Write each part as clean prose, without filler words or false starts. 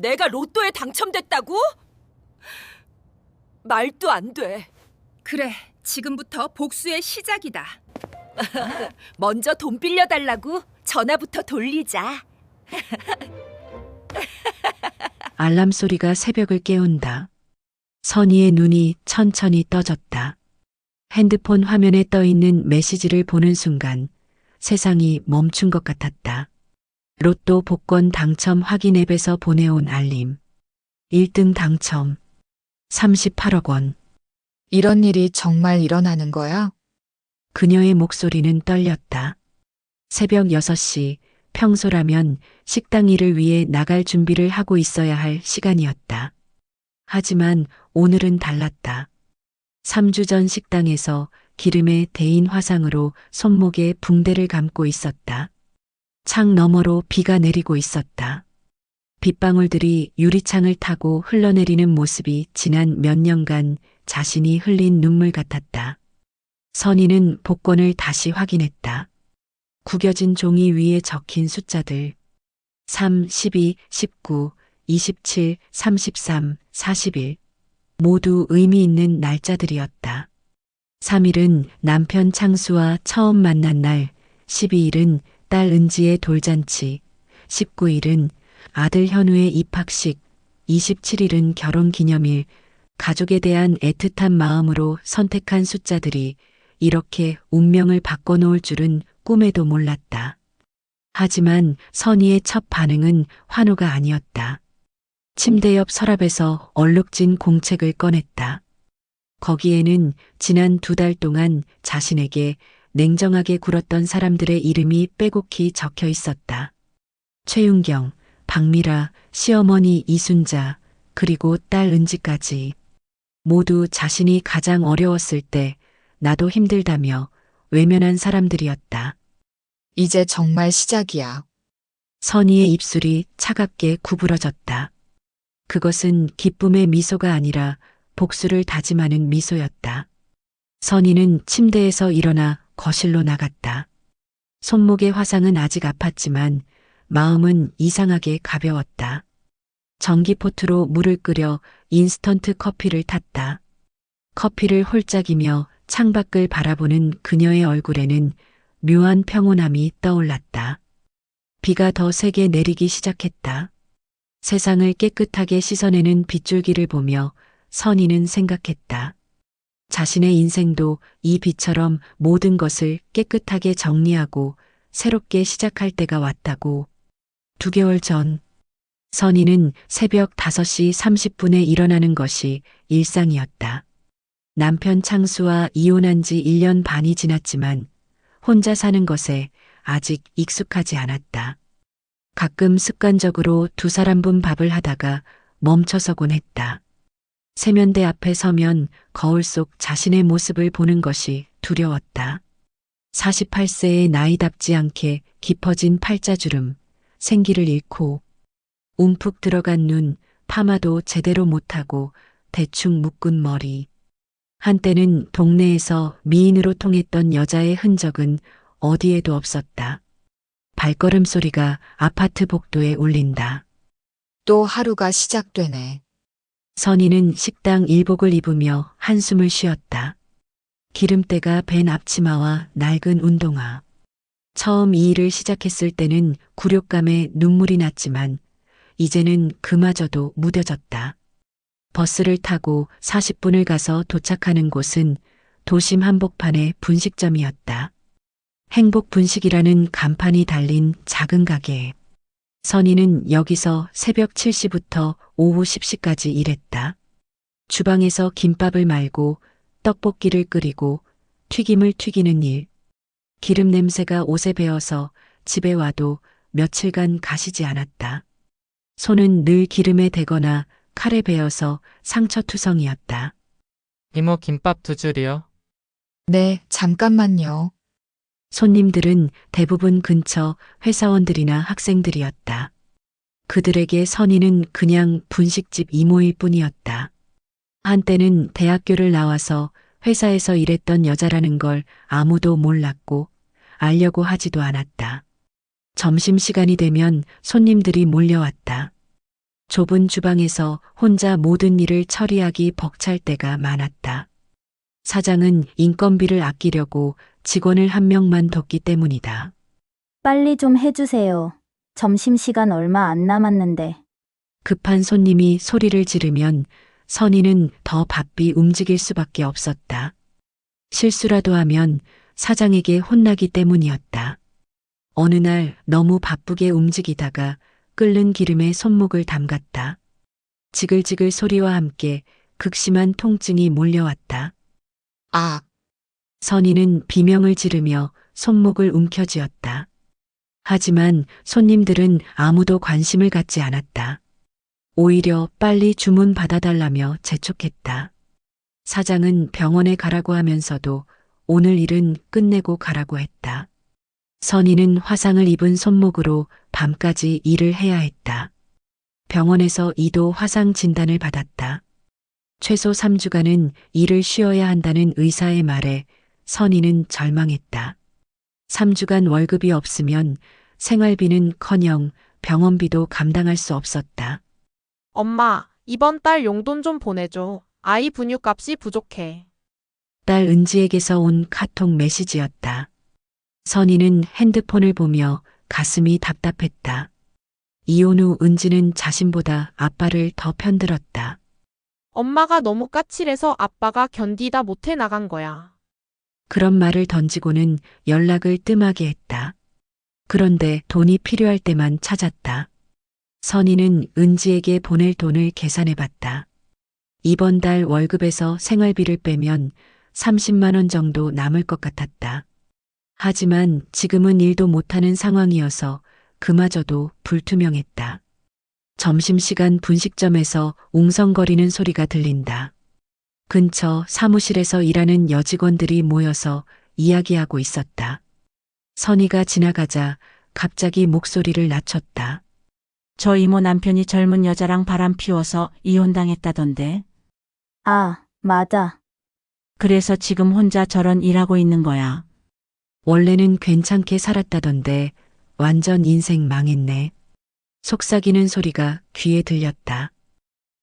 내가 로또에 당첨됐다고? 말도 안 돼. 그래, 지금부터 복수의 시작이다. 먼저 돈 빌려달라고 전화부터 돌리자. 알람 소리가 새벽을 깨운다. 선희의 눈이 천천히 떠졌다. 핸드폰 화면에 떠 있는 메시지를 보는 순간 세상이 멈춘 것 같았다. 로또 복권 당첨 확인 앱에서 보내온 알림. 1등 당첨. 38억 원. 이런 일이 정말 일어나는 거야? 그녀의 목소리는 떨렸다. 새벽 6시, 평소라면 식당 일을 위해 나갈 준비를 하고 있어야 할 시간이었다. 하지만 오늘은 달랐다. 3주 전 식당에서 기름에 데인 화상으로 손목에 붕대를 감고 있었다. 창 너머로 비가 내리고 있었다. 빗방울들이 유리창을 타고 흘러내리는 모습이 지난 몇 년간 자신이 흘린 눈물 같았다. 선희는 복권을 다시 확인했다. 구겨진 종이 위에 적힌 숫자들. 3, 12, 19, 27, 33, 41. 모두 의미 있는 날짜들이었다. 3일은 남편 창수와 처음 만난 날, 12일은 딸 은지의 돌잔치, 19일은 아들 현우의 입학식, 27일은 결혼기념일, 가족에 대한 애틋한 마음으로 선택한 숫자들이 이렇게 운명을 바꿔놓을 줄은 꿈에도 몰랐다. 하지만 선희의 첫 반응은 환호가 아니었다. 침대 옆 서랍에서 얼룩진 공책을 꺼냈다. 거기에는 지난 2달 동안 자신에게 냉정하게 굴었던 사람들의 이름이 빼곡히 적혀 있었다. 최윤경, 박미라, 시어머니 이순자, 그리고 딸 은지까지. 모두 자신이 가장 어려웠을 때 나도 힘들다며 외면한 사람들이었다. 이제 정말 시작이야. 선희의 입술이 차갑게 구부러졌다. 그것은 기쁨의 미소가 아니라 복수를 다짐하는 미소였다. 선희는 침대에서 일어나 거실로 나갔다. 손목의 화상은 아직 아팠지만 마음은 이상하게 가벼웠다. 전기포트로 물을 끓여 인스턴트 커피를 탔다. 커피를 홀짝이며 창밖을 바라보는 그녀의 얼굴에는 묘한 평온함이 떠올랐다. 비가 더 세게 내리기 시작했다. 세상을 깨끗하게 씻어내는 빗줄기를 보며 선희는 생각했다. 자신의 인생도 이 비처럼 모든 것을 깨끗하게 정리하고 새롭게 시작할 때가 왔다고. 2개월 전, 선희는 새벽 5시 30분에 일어나는 것이 일상이었다. 남편 창수와 이혼한 지 1년 반이 지났지만 혼자 사는 것에 아직 익숙하지 않았다. 가끔 습관적으로 2사람분 밥을 하다가 멈춰서곤 했다. 세면대 앞에 서면 거울 속 자신의 모습을 보는 것이 두려웠다. 48세의 나이답지 않게 깊어진 팔자주름, 생기를 잃고 움푹 들어간 눈, 파마도 제대로 못하고 대충 묶은 머리. 한때는 동네에서 미인으로 통했던 여자의 흔적은 어디에도 없었다. 발걸음 소리가 아파트 복도에 울린다. 또 하루가 시작되네. 선희는 식당 일복을 입으며 한숨을 쉬었다. 기름때가 밴 앞치마와 낡은 운동화. 처음 이 일을 시작했을 때는 굴욕감에 눈물이 났지만 이제는 그마저도 무뎌졌다. 버스를 타고 40분을 가서 도착하는 곳은 도심 한복판의 분식점이었다. 행복 분식이라는 간판이 달린 작은 가게. 선희는 여기서 새벽 7시부터 오후 10시까지 일했다. 주방에서 김밥을 말고 떡볶이를 끓이고 튀김을 튀기는 일. 기름 냄새가 옷에 배어서 집에 와도 며칠간 가시지 않았다. 손은 늘 기름에 대거나 칼에 베어서 상처투성이었다. 이모 김밥 2줄이요. 네, 잠깐만요. 손님들은 대부분 근처 회사원들이나 학생들이었다. 그들에게 선희는 그냥 분식집 이모일 뿐이었다. 한때는 대학교를 나와서 회사에서 일했던 여자라는 걸 아무도 몰랐고 알려고 하지도 않았다. 점심시간이 되면 손님들이 몰려왔다. 좁은 주방에서 혼자 모든 일을 처리하기 벅찰 때가 많았다. 사장은 인건비를 아끼려고 직원을 한 명만 뒀기 때문이다. 빨리 좀 해주세요. 점심시간 얼마 안 남았는데. 급한 손님이 소리를 지르면 선희는 더 바삐 움직일 수밖에 없었다. 실수라도 하면 사장에게 혼나기 때문이었다. 어느 날 너무 바쁘게 움직이다가 끓는 기름에 손목을 담갔다. 지글지글 소리와 함께 극심한 통증이 몰려왔다. 아, 선희는 비명을 지르며 손목을 움켜쥐었다. 하지만 손님들은 아무도 관심을 갖지 않았다. 오히려 빨리 주문 받아달라며 재촉했다. 사장은 병원에 가라고 하면서도 오늘 일은 끝내고 가라고 했다. 선희는 화상을 입은 손목으로 밤까지 일을 해야 했다. 병원에서 2도 화상 진단을 받았다. 최소 3주간은 일을 쉬어야 한다는 의사의 말에 선희는 절망했다. 3주간 월급이 없으면 생활비는커녕 병원비도 감당할 수 없었다. 엄마, 이번 달 용돈 좀 보내줘. 아이 분유값이 부족해. 딸 은지에게서 온 카톡 메시지였다. 선희는 핸드폰을 보며 가슴이 답답했다. 이혼 후 은지는 자신보다 아빠를 더 편들었다. 엄마가 너무 까칠해서 아빠가 견디다 못해 나간 거야. 그런 말을 던지고는 연락을 뜸하게 했다. 그런데 돈이 필요할 때만 찾았다. 선희는 은지에게 보낼 돈을 계산해봤다. 이번 달 월급에서 생활비를 빼면 30만 원 정도 남을 것 같았다. 하지만 지금은 일도 못하는 상황이어서 그마저도 불투명했다. 점심시간 분식점에서 웅성거리는 소리가 들린다. 근처 사무실에서 일하는 여직원들이 모여서 이야기하고 있었다. 선희가 지나가자 갑자기 목소리를 낮췄다. 저 이모 남편이 젊은 여자랑 바람 피워서 이혼당했다던데. 아, 맞아. 그래서 지금 혼자 저런 일하고 있는 거야. 원래는 괜찮게 살았다던데 완전 인생 망했네. 속삭이는 소리가 귀에 들렸다.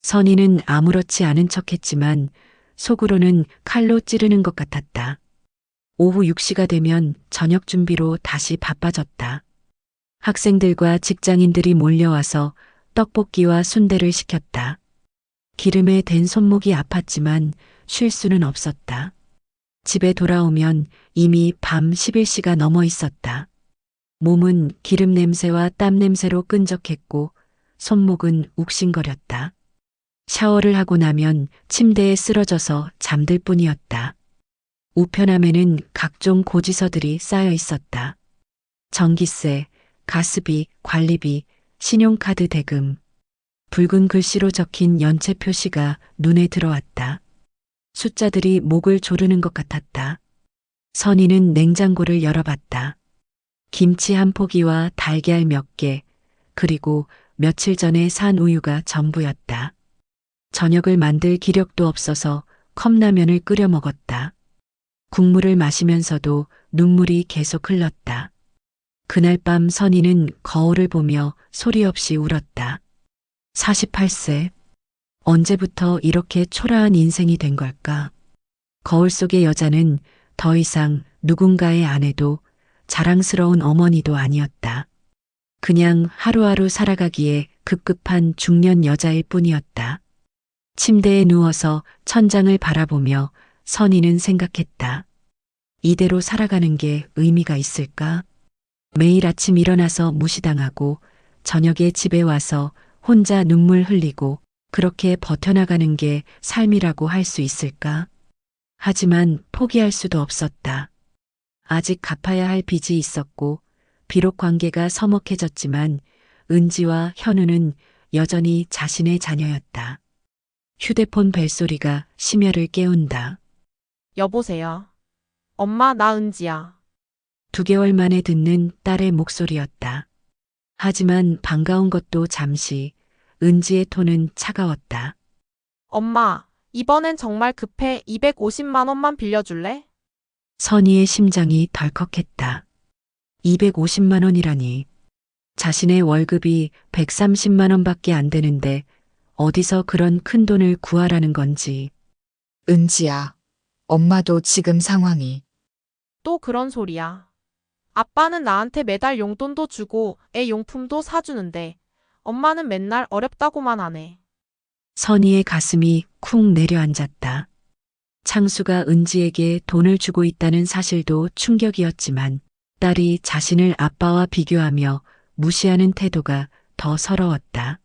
선희는 아무렇지 않은 척했지만 속으로는 칼로 찌르는 것 같았다. 오후 6시가 되면 저녁 준비로 다시 바빠졌다. 학생들과 직장인들이 몰려와서 떡볶이와 순대를 시켰다. 기름에 댄 손목이 아팠지만 쉴 수는 없었다. 집에 돌아오면 이미 밤 11시가 넘어 있었다. 몸은 기름 냄새와 땀 냄새로 끈적했고 손목은 욱신거렸다. 샤워를 하고 나면 침대에 쓰러져서 잠들 뿐이었다. 우편함에는 각종 고지서들이 쌓여 있었다. 전기세, 가스비, 관리비, 신용카드 대금. 붉은 글씨로 적힌 연체 표시가 눈에 들어왔다. 숫자들이 목을 조르는 것 같았다. 선희는 냉장고를 열어봤다. 김치 한 포기와 달걀 몇 개, 그리고 며칠 전에 산 우유가 전부였다. 저녁을 만들 기력도 없어서 컵라면을 끓여 먹었다. 국물을 마시면서도 눈물이 계속 흘렀다. 그날 밤 선희는 거울을 보며 소리 없이 울었다. 48세. 언제부터 이렇게 초라한 인생이 된 걸까? 거울 속의 여자는 더 이상 누군가의 아내도 자랑스러운 어머니도 아니었다. 그냥 하루하루 살아가기에 급급한 중년 여자일 뿐이었다. 침대에 누워서 천장을 바라보며 선희는 생각했다. 이대로 살아가는 게 의미가 있을까? 매일 아침 일어나서 무시당하고 저녁에 집에 와서 혼자 눈물 흘리고 그렇게 버텨나가는 게 삶이라고 할 수 있을까? 하지만 포기할 수도 없었다. 아직 갚아야 할 빚이 있었고 비록 관계가 서먹해졌지만 은지와 현우는 여전히 자신의 자녀였다. 휴대폰 벨소리가 심혈을 깨운다. 여보세요. 엄마, 나 은지야. 2개월 만에 듣는 딸의 목소리였다. 하지만 반가운 것도 잠시, 은지의 톤은 차가웠다. 엄마, 이번엔 정말 급해. 250만 원만 빌려줄래? 선희의 심장이 덜컥했다. 250만 원이라니. 자신의 월급이 130만 원밖에 안 되는데 어디서 그런 큰 돈을 구하라는 건지. 은지야, 엄마도 지금 상황이. 또 그런 소리야. 아빠는 나한테 매달 용돈도 주고 애 용품도 사주는데 엄마는 맨날 어렵다고만 하네. 선희의 가슴이 쿵 내려앉았다. 창수가 은지에게 돈을 주고 있다는 사실도 충격이었지만 딸이 자신을 아빠와 비교하며 무시하는 태도가 더 서러웠다.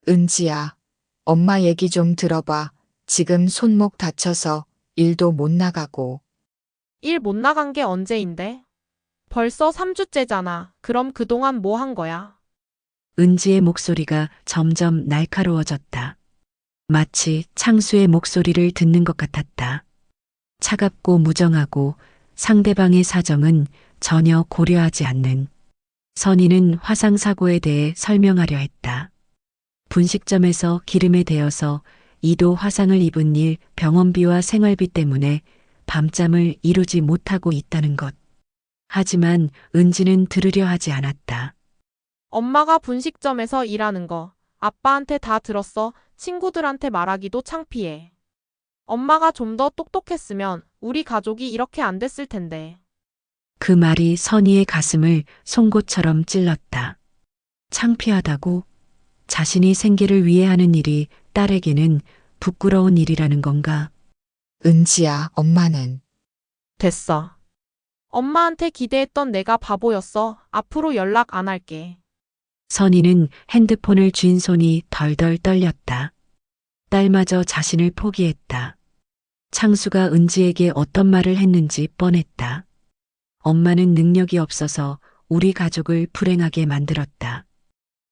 은지야, 엄마 얘기 좀 들어봐. 지금 손목 다쳐서 일도 못 나가고. 일 못 나간 게 언제인데? 벌써 3주째잖아. 그럼 그동안 뭐 한 거야? 은지의 목소리가 점점 날카로워졌다. 마치 창수의 목소리를 듣는 것 같았다. 차갑고 무정하고 상대방의 사정은 전혀 고려하지 않는. 선희는 화상사고에 대해 설명하려 했다. 분식점에서 기름에 데여서 2도 화상을 입은 일, 병원비와 생활비 때문에 밤잠을 이루지 못하고 있다는 것. 하지만 은지는 들으려 하지 않았다. 엄마가 분식점에서 일하는 거 아빠한테 다 들었어. 친구들한테 말하기도 창피해. 엄마가 좀 더 똑똑했으면 우리 가족이 이렇게 안 됐을 텐데. 그 말이 선희의 가슴을 송곳처럼 찔렀다. 창피하다고? 자신이 생계를 위해 하는 일이 딸에게는 부끄러운 일이라는 건가? 은지야, 엄마는. 됐어. 엄마한테 기대했던 내가 바보였어. 앞으로 연락 안 할게. 선희는 핸드폰을 쥔 손이 덜덜 떨렸다. 딸마저 자신을 포기했다. 창수가 은지에게 어떤 말을 했는지 뻔했다. 엄마는 능력이 없어서 우리 가족을 불행하게 만들었다.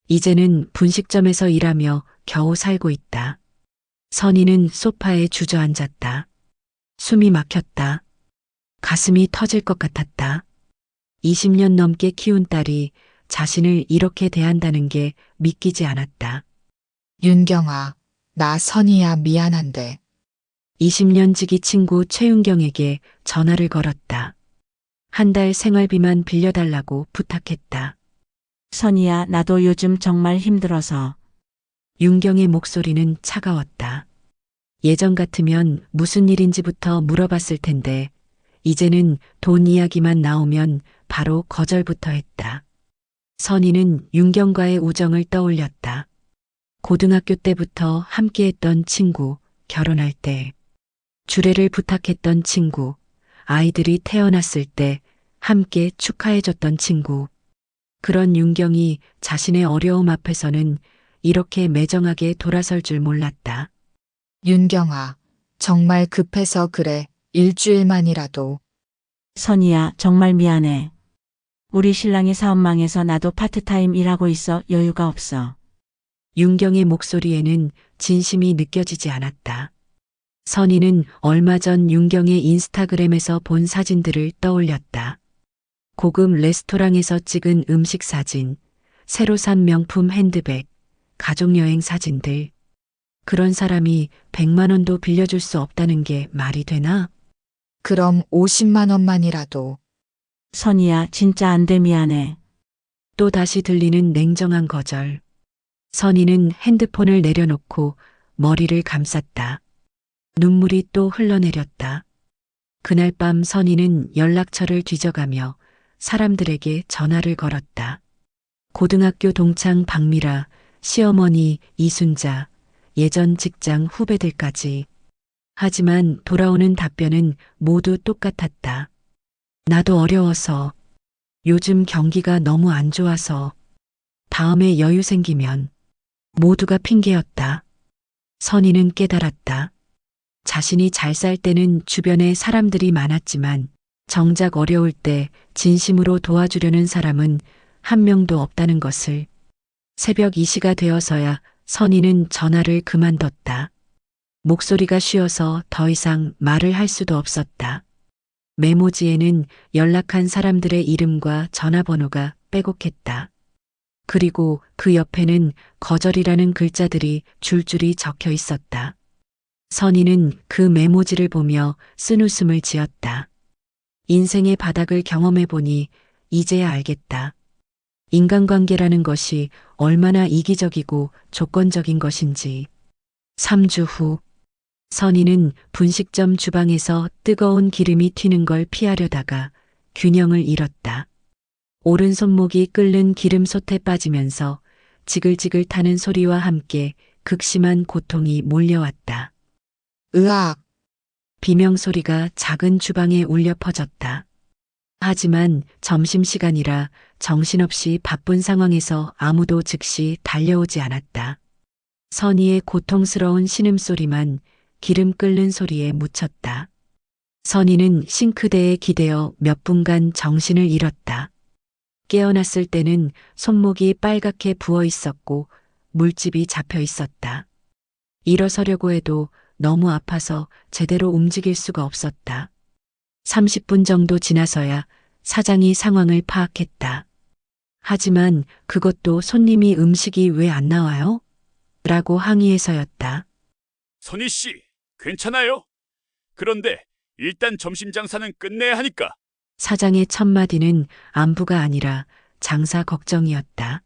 이제는 분식점에서 일하며 겨우 살고 있다. 선희는 소파에 주저앉았다. 숨이 막혔다. 가슴이 터질 것 같았다. 20년 넘게 키운 딸이 자신을 이렇게 대한다는 게 믿기지 않았다. 윤경아, 나 선희야, 미안한데. 20년 지기 친구 최윤경에게 전화를 걸었다. 한 달 생활비만 빌려달라고 부탁했다. 선희야, 나도 요즘 정말 힘들어서. 윤경의 목소리는 차가웠다. 예전 같으면 무슨 일인지부터 물어봤을 텐데 이제는 돈 이야기만 나오면 바로 거절부터 했다. 선희는 윤경과의 우정을 떠올렸다. 고등학교 때부터 함께했던 친구, 결혼할 때, 주례를 부탁했던 친구, 아이들이 태어났을 때 함께 축하해줬던 친구. 그런 윤경이 자신의 어려움 앞에서는 이렇게 매정하게 돌아설 줄 몰랐다. 윤경아, 정말 급해서 그래. 일주일만이라도. 선희야, 정말 미안해. 우리 신랑이 사업 망해서 나도 파트타임 일하고 있어. 여유가 없어. 윤경의 목소리에는 진심이 느껴지지 않았다. 선희는 얼마 전 윤경의 인스타그램에서 본 사진들을 떠올렸다. 고급 레스토랑에서 찍은 음식 사진, 새로 산 명품 핸드백, 가족여행 사진들. 그런 사람이 100만 원도 빌려줄 수 없다는 게 말이 되나? 그럼 50만 원만이라도. 선희야, 진짜 안 돼. 미안해. 또 다시 들리는 냉정한 거절. 선희는 핸드폰을 내려놓고 머리를 감쌌다. 눈물이 또 흘러내렸다. 그날 밤 선희는 연락처를 뒤져가며 사람들에게 전화를 걸었다. 고등학교 동창 박미라, 시어머니 이순자, 예전 직장 후배들까지. 하지만 돌아오는 답변은 모두 똑같았다. 나도 어려워서. 요즘 경기가 너무 안 좋아서. 다음에 여유 생기면. 모두가 핑계였다. 선희는 깨달았다. 자신이 잘 살 때는 주변에 사람들이 많았지만 정작 어려울 때 진심으로 도와주려는 사람은 한 명도 없다는 것을. 새벽 2시가 되어서야 선희는 전화를 그만뒀다. 목소리가 쉬어서 더 이상 말을 할 수도 없었다. 메모지에는 연락한 사람들의 이름과 전화번호가 빼곡했다. 그리고 그 옆에는 거절이라는 글자들이 줄줄이 적혀 있었다. 선희는 그 메모지를 보며 쓴웃음을 지었다. 인생의 바닥을 경험해 보니 이제야 알겠다. 인간관계라는 것이 얼마나 이기적이고 조건적인 것인지. 3주 후, 선희는 분식점 주방에서 뜨거운 기름이 튀는 걸 피하려다가 균형을 잃었다. 오른 손목이 끓는 기름솥에 빠지면서 지글지글 타는 소리와 함께 극심한 고통이 몰려왔다. 으악! 비명소리가 작은 주방에 울려 퍼졌다. 하지만 점심시간이라 정신없이 바쁜 상황에서 아무도 즉시 달려오지 않았다. 선희의 고통스러운 신음소리만 기름 끓는 소리에 묻혔다. 선희는 싱크대에 기대어 몇 분간 정신을 잃었다. 깨어났을 때는 손목이 빨갛게 부어 있었고 물집이 잡혀 있었다. 일어서려고 해도 너무 아파서 제대로 움직일 수가 없었다. 30분 정도 지나서야 사장이 상황을 파악했다. 하지만 그것도 손님이 음식이 왜 안 나와요? 라고 항의해서였다. 선희 씨, 괜찮아요? 그런데 일단 점심 장사는 끝내야 하니까. 사장의 첫마디는 안부가 아니라 장사 걱정이었다.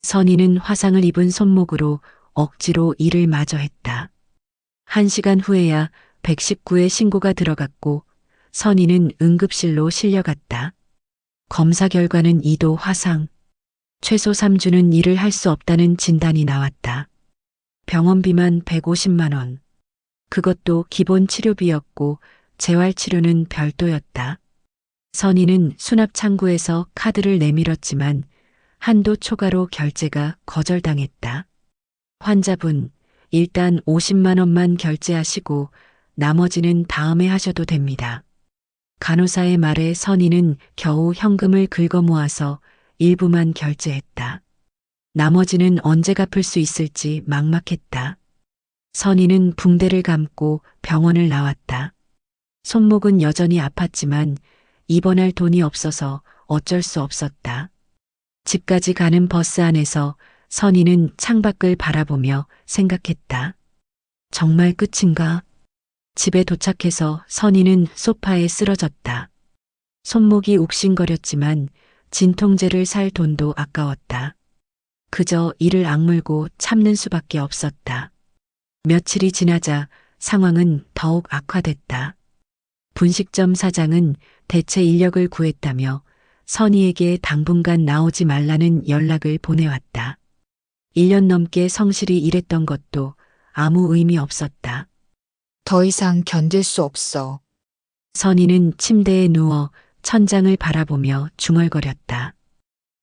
선희는 화상을 입은 손목으로 억지로 일을 마저 했다. 1시간 후에야 119에 신고가 들어갔고 선희는 응급실로 실려갔다. 검사 결과는 2도 화상. 최소 3주는 일을 할 수 없다는 진단이 나왔다. 병원비만 150만 원. 그것도 기본 치료비였고 재활치료는 별도였다. 선희는 수납창구에서 카드를 내밀었지만 한도 초과로 결제가 거절당했다. 환자분, 일단 50만 원만 결제하시고 나머지는 다음에 하셔도 됩니다. 간호사의 말에 선희는 겨우 현금을 긁어 모아서 일부만 결제했다. 나머지는 언제 갚을 수 있을지 막막했다. 선희는 붕대를 감고 병원을 나왔다. 손목은 여전히 아팠지만 입원할 돈이 없어서 어쩔 수 없었다. 집까지 가는 버스 안에서 선희는 창밖을 바라보며 생각했다. 정말 끝인가? 집에 도착해서 선희는 소파에 쓰러졌다. 손목이 욱신거렸지만 진통제를 살 돈도 아까웠다. 그저 이를 악물고 참는 수밖에 없었다. 며칠이 지나자 상황은 더욱 악화됐다. 분식점 사장은 대체 인력을 구했다며 선희에게 당분간 나오지 말라는 연락을 보내왔다. 1년 넘게 성실히 일했던 것도 아무 의미 없었다. 더 이상 견딜 수 없어. 선희는 침대에 누워 천장을 바라보며 중얼거렸다.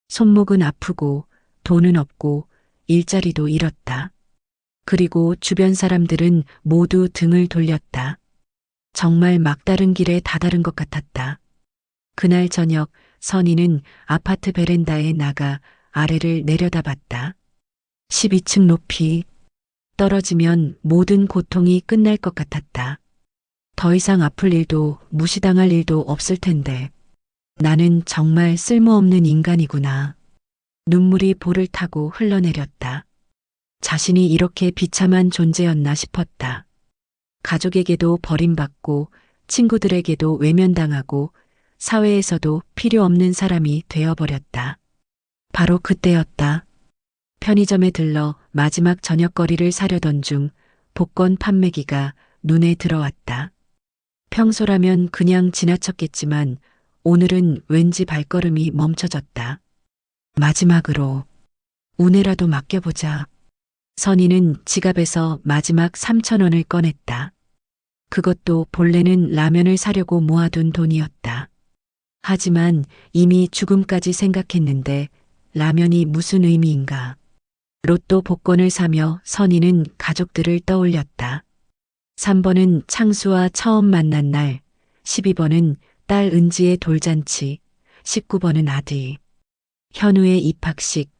손목은 아프고 돈은 없고 일자리도 잃었다. 그리고 주변 사람들은 모두 등을 돌렸다. 정말 막다른 길에 다다른 것 같았다. 그날 저녁 선희는 아파트 베란다에 나가 아래를 내려다봤다. 12층 높이. 떨어지면 모든 고통이 끝날 것 같았다. 더 이상 아플 일도 무시당할 일도 없을 텐데. 나는 정말 쓸모없는 인간이구나. 눈물이 볼을 타고 흘러내렸다. 자신이 이렇게 비참한 존재였나 싶었다. 가족에게도 버림받고 친구들에게도 외면당하고 사회에서도 필요 없는 사람이 되어버렸다. 바로 그때였다. 편의점에 들러 마지막 저녁거리를 사려던 중 복권 판매기가 눈에 들어왔다. 평소라면 그냥 지나쳤겠지만 오늘은 왠지 발걸음이 멈춰졌다. 마지막으로 운에라도 맡겨보자. 선희는 지갑에서 마지막 3,000원을 꺼냈다. 그것도 본래는 라면을 사려고 모아둔 돈이었다. 하지만 이미 죽음까지 생각했는데 라면이 무슨 의미인가. 로또 복권을 사며 선희는 가족들을 떠올렸다. 3번은 창수와 처음 만난 날, 12번은 딸 은지의 돌잔치, 19번은 아들 현우의 입학식,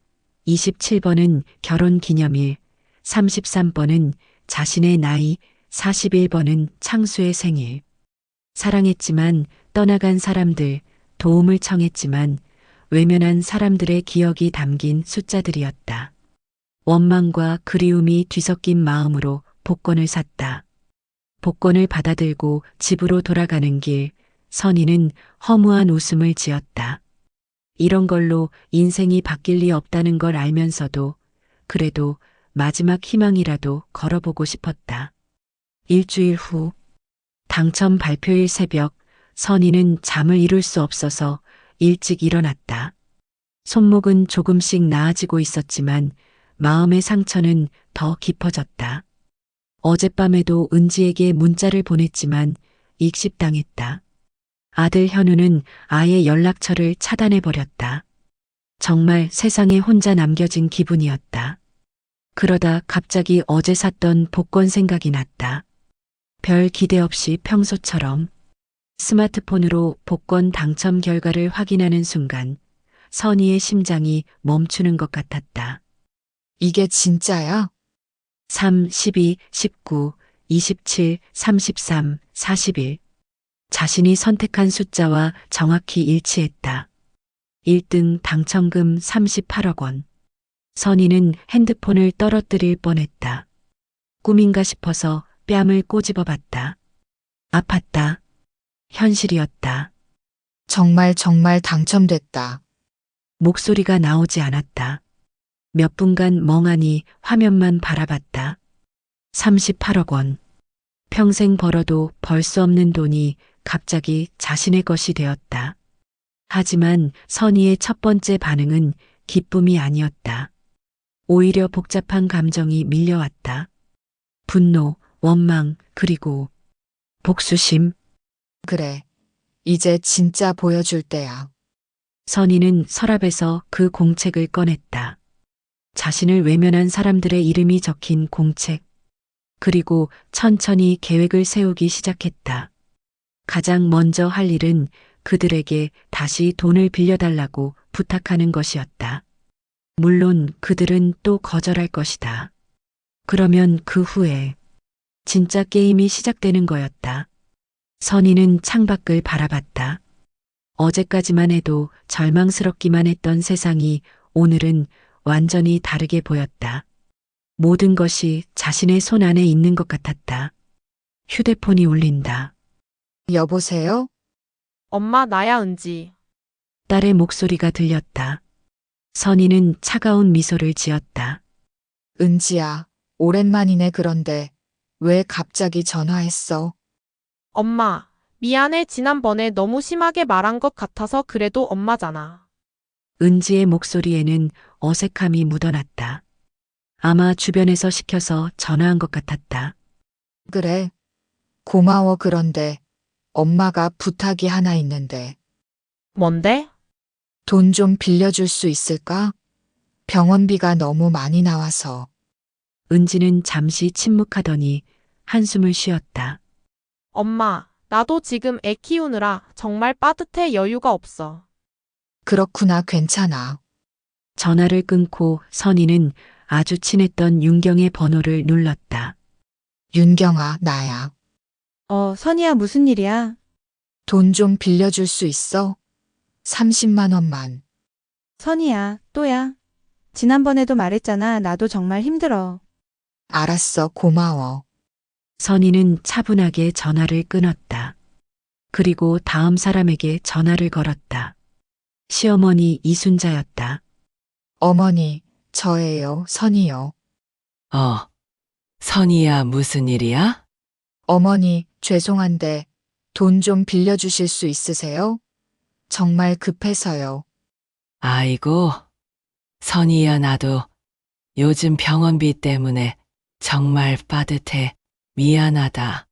27번은 결혼 기념일, 33번은 자신의 나이, 41번은 창수의 생일. 사랑했지만 떠나간 사람들, 도움을 청했지만 외면한 사람들의 기억이 담긴 숫자들이었다. 원망과 그리움이 뒤섞인 마음으로 복권을 샀다. 복권을 받아들고 집으로 돌아가는 길, 선희는 허무한 웃음을 지었다. 이런 걸로 인생이 바뀔 리 없다는 걸 알면서도 그래도 마지막 희망이라도 걸어보고 싶었다. 일주일 후 당첨 발표일 새벽 선희는 잠을 이룰 수 없어서 일찍 일어났다. 손목은 조금씩 나아지고 있었지만 마음의 상처는 더 깊어졌다. 어젯밤에도 은지에게 문자를 보냈지만 익십당했다. 아들 현우는 아예 연락처를 차단해버렸다. 정말 세상에 혼자 남겨진 기분이었다. 그러다 갑자기 어제 샀던 복권 생각이 났다. 별 기대 없이 평소처럼 스마트폰으로 복권 당첨 결과를 확인하는 순간 선희의 심장이 멈추는 것 같았다. 이게 진짜야? 3, 12, 19, 27, 33, 41. 자신이 선택한 숫자와 정확히 일치했다. 1등 당첨금 38억 원. 선희는 핸드폰을 떨어뜨릴 뻔했다. 꿈인가 싶어서 뺨을 꼬집어 봤다. 아팠다. 현실이었다. 정말 당첨됐다. 목소리가 나오지 않았다. 몇 분간 멍하니 화면만 바라봤다. 38억 원. 평생 벌어도 벌 수 없는 돈이 갑자기 자신의 것이 되었다. 하지만 선희의 첫 번째 반응은 기쁨이 아니었다. 오히려 복잡한 감정이 밀려왔다. 분노, 원망, 그리고 복수심. 그래. 이제 진짜 보여줄 때야. 선희는 서랍에서 그 공책을 꺼냈다. 자신을 외면한 사람들의 이름이 적힌 공책. 그리고 천천히 계획을 세우기 시작했다. 가장 먼저 할 일은 그들에게 다시 돈을 빌려달라고 부탁하는 것이었다. 물론 그들은 또 거절할 것이다. 그러면 그 후에 진짜 게임이 시작되는 거였다. 선희는 창밖을 바라봤다. 어제까지만 해도 절망스럽기만 했던 세상이 오늘은 완전히 다르게 보였다. 모든 것이 자신의 손 안에 있는 것 같았다. 휴대폰이 울린다. 여보세요? 엄마, 나야, 은지. 딸의 목소리가 들렸다. 선희는 차가운 미소를 지었다. 은지야, 오랜만이네. 그런데 왜 갑자기 전화했어? 엄마, 미안해. 지난번에 너무 심하게 말한 것 같아서. 그래도 엄마잖아. 은지의 목소리에는 어색함이 묻어났다. 아마 주변에서 시켜서 전화한 것 같았다. 그래. 고마워. 그런데 엄마가 부탁이 하나 있는데 뭔데? 돈 좀 빌려줄 수 있을까? 병원비가 너무 많이 나와서. 은지는 잠시 침묵하더니 한숨을 쉬었다. 엄마, 나도 지금 애 키우느라 정말 빠듯해. 여유가 없어. 그렇구나. 괜찮아. 전화를 끊고 선희는 아주 친했던 윤경의 번호를 눌렀다. 윤경아, 나야. 선이야, 무슨 일이야? 돈 좀 빌려줄 수 있어? 30만 원만. 선이야, 또야. 지난번에도 말했잖아. 나도 정말 힘들어. 알았어. 고마워. 선희는 차분하게 전화를 끊었다. 그리고 다음 사람에게 전화를 걸었다. 시어머니 이순자였다. 어머니, 저예요. 선이요. 선이야, 무슨 일이야? 어머니, 죄송한데 돈 좀 빌려주실 수 있으세요? 정말 급해서요. 아이고, 선이야, 나도 요즘 병원비 때문에 정말 빠듯해. 미안하다.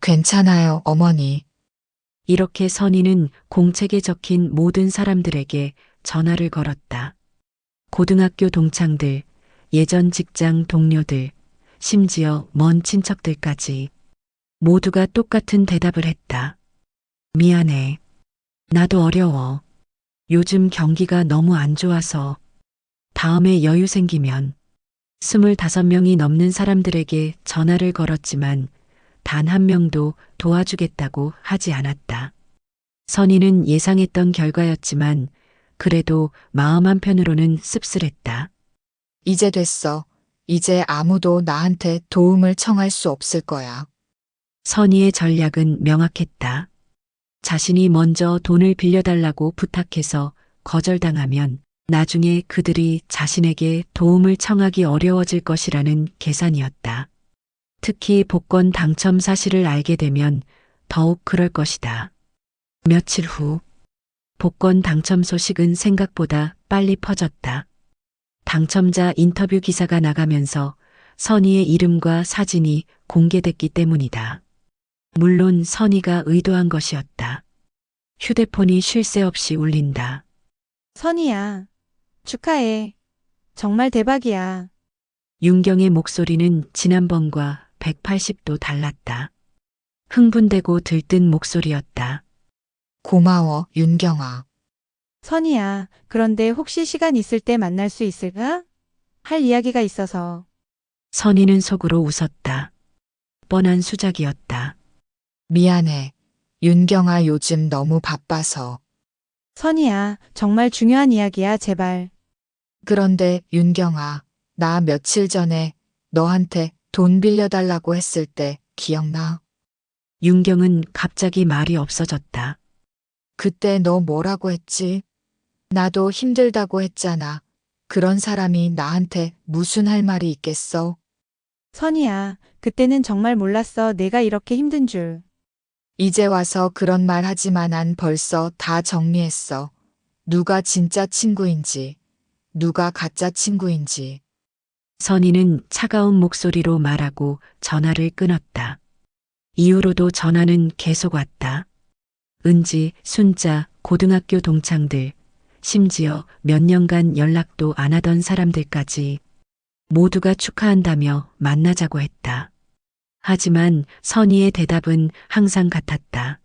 괜찮아요, 어머니. 이렇게 선희는 공책에 적힌 모든 사람들에게 전화를 걸었다. 고등학교 동창들, 예전 직장 동료들, 심지어 먼 친척들까지 모두가 똑같은 대답을 했다. 미안해. 나도 어려워. 요즘 경기가 너무 안 좋아서 다음에 여유 생기면 25명이 넘는 사람들에게 전화를 걸었지만 단 한 명도 도와주겠다고 하지 않았다. 선희는 예상했던 결과였지만 그래도 마음 한편으로는 씁쓸했다. 이제 됐어. 이제 아무도 나한테 도움을 청할 수 없을 거야. 선희의 전략은 명확했다. 자신이 먼저 돈을 빌려달라고 부탁해서 거절당하면 나중에 그들이 자신에게 도움을 청하기 어려워질 것이라는 계산이었다. 특히 복권 당첨 사실을 알게 되면 더욱 그럴 것이다. 며칠 후 복권 당첨 소식은 생각보다 빨리 퍼졌다. 당첨자 인터뷰 기사가 나가면서 선희의 이름과 사진이 공개됐기 때문이다. 물론 선희가 의도한 것이었다. 휴대폰이 쉴 새 없이 울린다. 선희야, 축하해. 정말 대박이야. 윤경의 목소리는 지난번과 180도 달랐다. 흥분되고 들뜬 목소리였다. 고마워, 윤경아. 선희야, 그런데 혹시 시간 있을 때 만날 수 있을까? 할 이야기가 있어서. 선희는 속으로 웃었다. 뻔한 수작이었다. 미안해. 윤경아, 요즘 너무 바빠서. 선희야, 정말 중요한 이야기야, 제발. 그런데 윤경아, 나 며칠 전에 너한테 돈 빌려달라고 했을 때 기억나? 윤경은 갑자기 말이 없어졌다. 그때 너 뭐라고 했지? 나도 힘들다고 했잖아. 그런 사람이 나한테 무슨 할 말이 있겠어? 선희야, 그때는 정말 몰랐어. 내가 이렇게 힘든 줄. 이제 와서 그런 말 하지만 난 벌써 다 정리했어. 누가 진짜 친구인지, 누가 가짜 친구인지. 선희는 차가운 목소리로 말하고 전화를 끊었다. 이후로도 전화는 계속 왔다. 은지, 순자, 고등학교 동창들, 심지어 몇 년간 연락도 안 하던 사람들까지 모두가 축하한다며 만나자고 했다. 하지만 선희의 대답은 항상 같았다.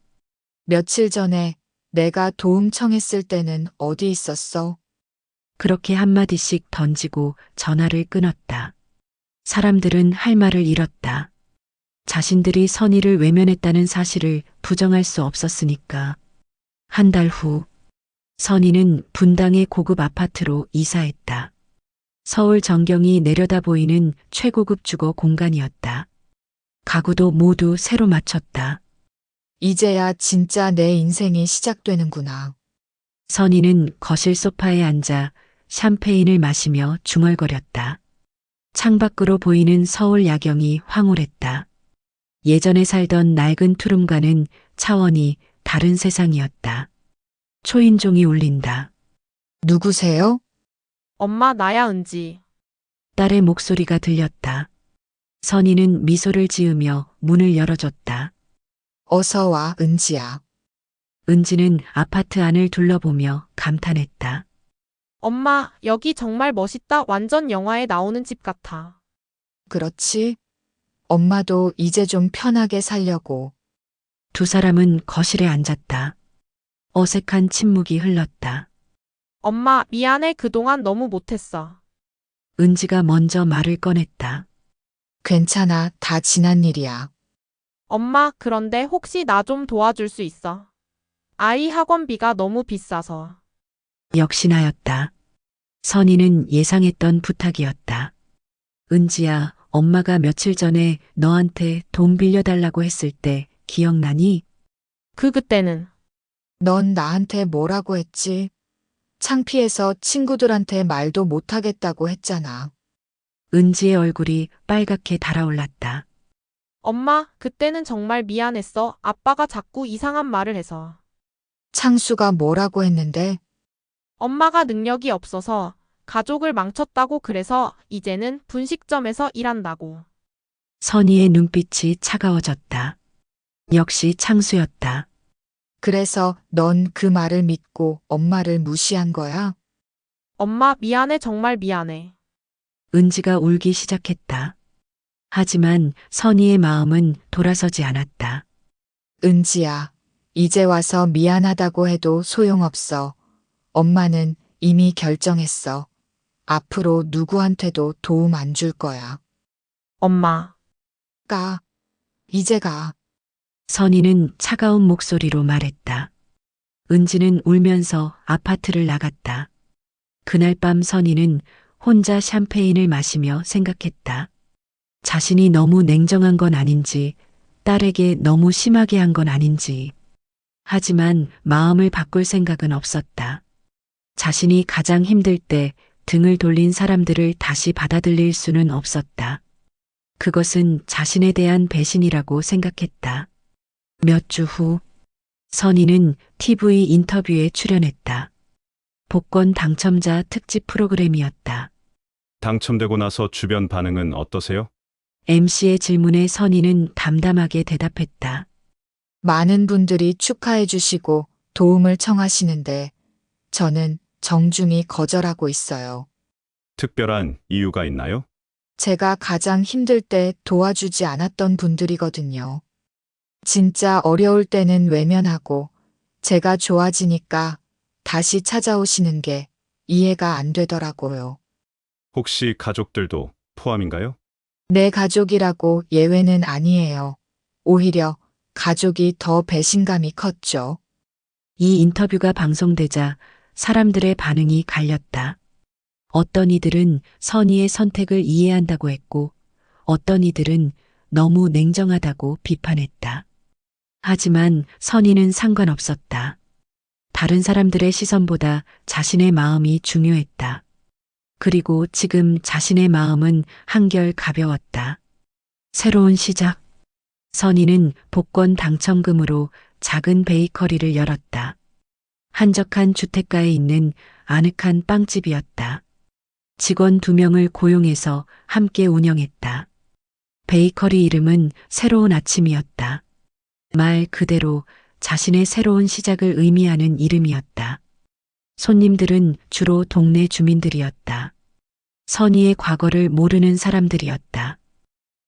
며칠 전에 내가 도움 청했을 때는 어디 있었어? 그렇게 한마디씩 던지고 전화를 끊었다. 사람들은 할 말을 잃었다. 자신들이 선희를 외면했다는 사실을 부정할 수 없었으니까. 한 달 후, 선희는 분당의 고급 아파트로 이사했다. 서울 전경이 내려다 보이는 최고급 주거 공간이었다. 가구도 모두 새로 맞췄다. 이제야 진짜 내 인생이 시작되는구나. 선희는 거실 소파에 앉아 샴페인을 마시며 중얼거렸다. 창밖으로 보이는 서울 야경이 황홀했다. 예전에 살던 낡은 투룸과는 차원이 다른 세상이었다. 초인종이 울린다. 누구세요? 엄마, 나야, 은지. 딸의 목소리가 들렸다. 선희는 미소를 지으며 문을 열어줬다. 어서 와, 은지야. 은지는 아파트 안을 둘러보며 감탄했다. 엄마, 여기 정말 멋있다. 완전 영화에 나오는 집 같아. 그렇지? 엄마도 이제 좀 편하게 살려고. 두 사람은 거실에 앉았다. 어색한 침묵이 흘렀다. 엄마, 미안해. 그동안 너무 못했어. 은지가 먼저 말을 꺼냈다. 괜찮아, 다 지난 일이야. 엄마, 그런데 혹시 나 좀 도와줄 수 있어? 아이 학원비가 너무 비싸서. 역시나였다. 선희는 예상했던 부탁이었다. 은지야, 엄마가 며칠 전에 너한테 돈 빌려달라고 했을 때 기억나니? 그때는. 넌 나한테 뭐라고 했지? 창피해서 친구들한테 말도 못하겠다고 했잖아. 은지의 얼굴이 빨갛게 달아올랐다. 엄마, 그때는 정말 미안했어. 아빠가 자꾸 이상한 말을 해서. 창수가 뭐라고 했는데? 엄마가 능력이 없어서 가족을 망쳤다고 그래서 이제는 분식점에서 일한다고. 선희의 눈빛이 차가워졌다. 역시 창수였다. 그래서 넌 그 말을 믿고 엄마를 무시한 거야? 엄마, 미안해. 정말 미안해. 은지가 울기 시작했다. 하지만 선희의 마음은 돌아서지 않았다. 은지야, 이제 와서 미안하다고 해도 소용없어. 엄마는 이미 결정했어. 앞으로 누구한테도 도움 안 줄 거야. 엄마. 가. 이제 가. 선희는 차가운 목소리로 말했다. 은지는 울면서 아파트를 나갔다. 그날 밤 선희는 혼자 샴페인을 마시며 생각했다. 자신이 너무 냉정한 건 아닌지, 딸에게 너무 심하게 한 건 아닌지. 하지만 마음을 바꿀 생각은 없었다. 자신이 가장 힘들 때 등을 돌린 사람들을 다시 받아들일 수는 없었다. 그것은 자신에 대한 배신이라고 생각했다. 몇 주 후, 선희는 TV 인터뷰에 출연했다. 복권 당첨자 특집 프로그램이었다. 당첨되고 나서 주변 반응은 어떠세요? MC의 질문에 선희는 담담하게 대답했다. 많은 분들이 축하해 주시고 도움을 청하시는데 저는 정중히 거절하고 있어요. 특별한 이유가 있나요? 제가 가장 힘들 때 도와주지 않았던 분들이거든요. 진짜 어려울 때는 외면하고 제가 좋아지니까 다시 찾아오시는 게 이해가 안 되더라고요. 혹시 가족들도 포함인가요? 내 가족이라고 예외는 아니에요. 오히려 가족이 더 배신감이 컸죠. 이 인터뷰가 방송되자 사람들의 반응이 갈렸다. 어떤 이들은 선희의 선택을 이해한다고 했고, 어떤 이들은 너무 냉정하다고 비판했다. 하지만 선희는 상관없었다. 다른 사람들의 시선보다 자신의 마음이 중요했다. 그리고 지금 자신의 마음은 한결 가벼웠다. 새로운 시작. 선희는 복권 당첨금으로 작은 베이커리를 열었다. 한적한 주택가에 있는 아늑한 빵집이었다. 직원 2명을 고용해서 함께 운영했다. 베이커리 이름은 새로운 아침이었다. 말 그대로 자신의 새로운 시작을 의미하는 이름이었다. 손님들은 주로 동네 주민들이었다. 선희의 과거를 모르는 사람들이었다.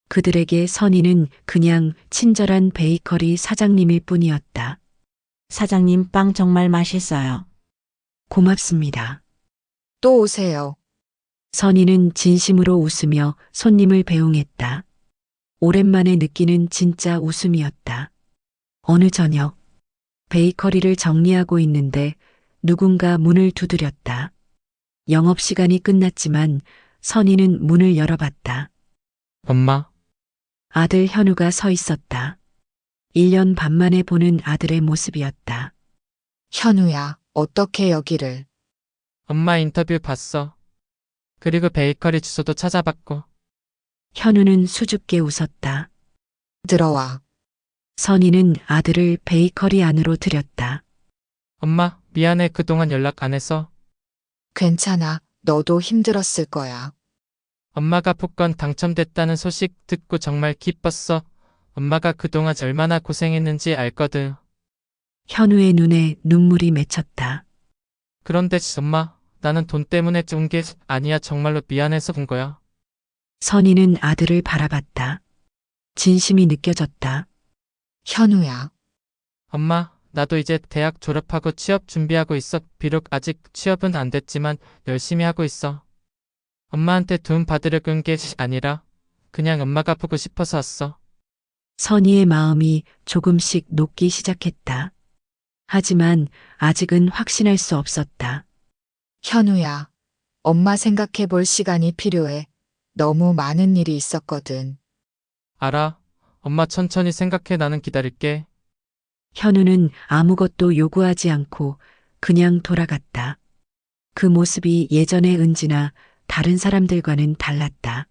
그들에게 선희는 그냥 친절한 베이커리 사장님일 뿐이었다. 사장님 빵 정말 맛있어요. 고맙습니다. 또 오세요. 선희는 진심으로 웃으며 손님을 배웅했다. 오랜만에 느끼는 진짜 웃음이었다. 어느 저녁, 베이커리를 정리하고 있는데 누군가 문을 두드렸다. 영업시간이 끝났지만 선희는 문을 열어봤다. 엄마, 아들 현우가 서 있었다. 1년 반 만에 보는 아들의 모습이었다. 현우야, 어떻게 여기를? 엄마 인터뷰 봤어. 그리고 베이커리 주소도 찾아봤고. 현우는 수줍게 웃었다. 들어와. 선희는 아들을 베이커리 안으로 들였다. 엄마, 미안해. 그동안 연락 안 해서. 괜찮아. 너도 힘들었을 거야. 엄마가 복권 당첨됐다는 소식 듣고 정말 기뻤어. 엄마가 그동안 얼마나 고생했는지 알거든. 현우의 눈에 눈물이 맺혔다. 그런데 엄마, 나는 돈 때문에 준 게 아니야. 정말로 미안해서 준 거야. 선희는 아들을 바라봤다. 진심이 느껴졌다. 현우야. 엄마, 나도 이제 대학 졸업하고 취업 준비하고 있어. 비록 아직 취업은 안 됐지만 열심히 하고 있어. 엄마한테 돈 받으려고 한 게 아니라 그냥 엄마가 보고 싶어서 왔어. 선희의 마음이 조금씩 녹기 시작했다. 하지만 아직은 확신할 수 없었다. 현우야. 엄마 생각해 볼 시간이 필요해. 너무 많은 일이 있었거든. 알아. 엄마 천천히 생각해. 나는 기다릴게. 현우는 아무것도 요구하지 않고 그냥 돌아갔다. 그 모습이 예전의 은지나 다른 사람들과는 달랐다.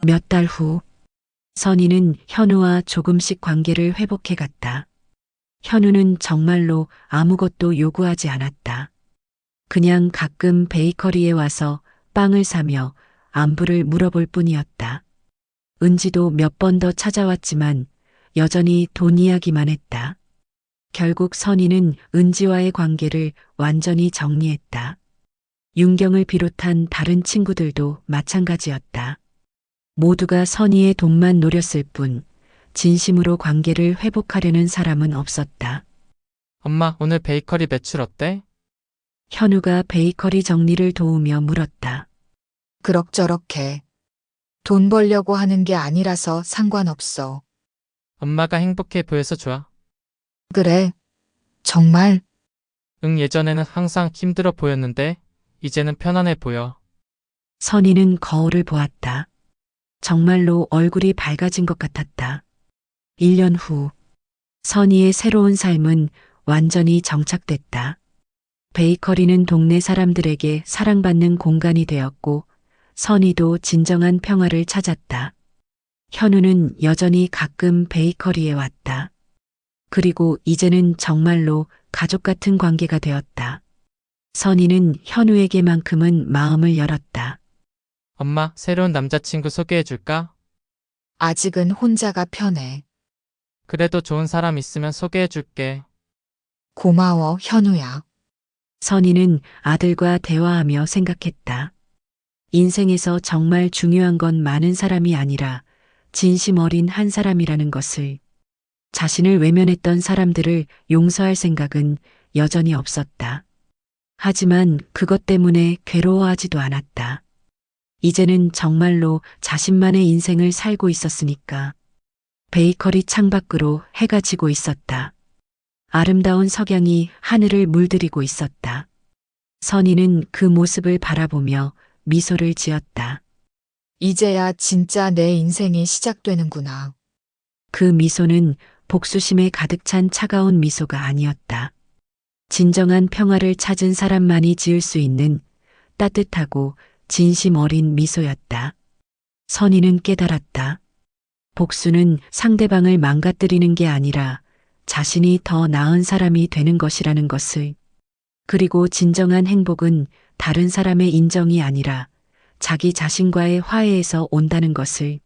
몇 달 후, 선희는 현우와 조금씩 관계를 회복해 갔다. 현우는 정말로 아무것도 요구하지 않았다. 그냥 가끔 베이커리에 와서 빵을 사며 안부를 물어볼 뿐이었다. 은지도 몇 번 더 찾아왔지만 여전히 돈 이야기만 했다. 결국 선희는 은지와의 관계를 완전히 정리했다. 윤경을 비롯한 다른 친구들도 마찬가지였다. 모두가 선희의 돈만 노렸을 뿐 진심으로 관계를 회복하려는 사람은 없었다. 엄마, 오늘 베이커리 매출 어때? 현우가 베이커리 정리를 도우며 물었다. 그럭저럭해. 돈 벌려고 하는 게 아니라서 상관없어. 엄마가 행복해 보여서 좋아. 그래. 정말? 응, 예전에는 항상 힘들어 보였는데 이제는 편안해 보여. 선희는 거울을 보았다. 정말로 얼굴이 밝아진 것 같았다. 1년 후, 선희의 새로운 삶은 완전히 정착됐다. 베이커리는 동네 사람들에게 사랑받는 공간이 되었고 선희도 진정한 평화를 찾았다. 현우는 여전히 가끔 베이커리에 왔다. 그리고 이제는 정말로 가족 같은 관계가 되었다. 선희는 현우에게만큼은 마음을 열었다. 엄마, 새로운 남자친구 소개해줄까? 아직은 혼자가 편해. 그래도 좋은 사람 있으면 소개해줄게. 고마워, 현우야. 선희는 아들과 대화하며 생각했다. 인생에서 정말 중요한 건 많은 사람이 아니라 진심 어린 한 사람이라는 것을. 자신을 외면했던 사람들을 용서할 생각은 여전히 없었다. 하지만 그것 때문에 괴로워하지도 않았다. 이제는 정말로 자신만의 인생을 살고 있었으니까. 베이커리 창밖으로 해가 지고 있었다. 아름다운 석양이 하늘을 물들이고 있었다. 선희는 그 모습을 바라보며 미소를 지었다. 이제야 진짜 내 인생이 시작되는구나. 그 미소는 복수심에 가득 찬 차가운 미소가 아니었다. 진정한 평화를 찾은 사람만이 지을 수 있는 따뜻하고 진심 어린 미소였다. 선희는 깨달았다. 복수는 상대방을 망가뜨리는 게 아니라 자신이 더 나은 사람이 되는 것이라는 것을. 그리고 진정한 행복은 다른 사람의 인정이 아니라 자기 자신과의 화해에서 온다는 것을.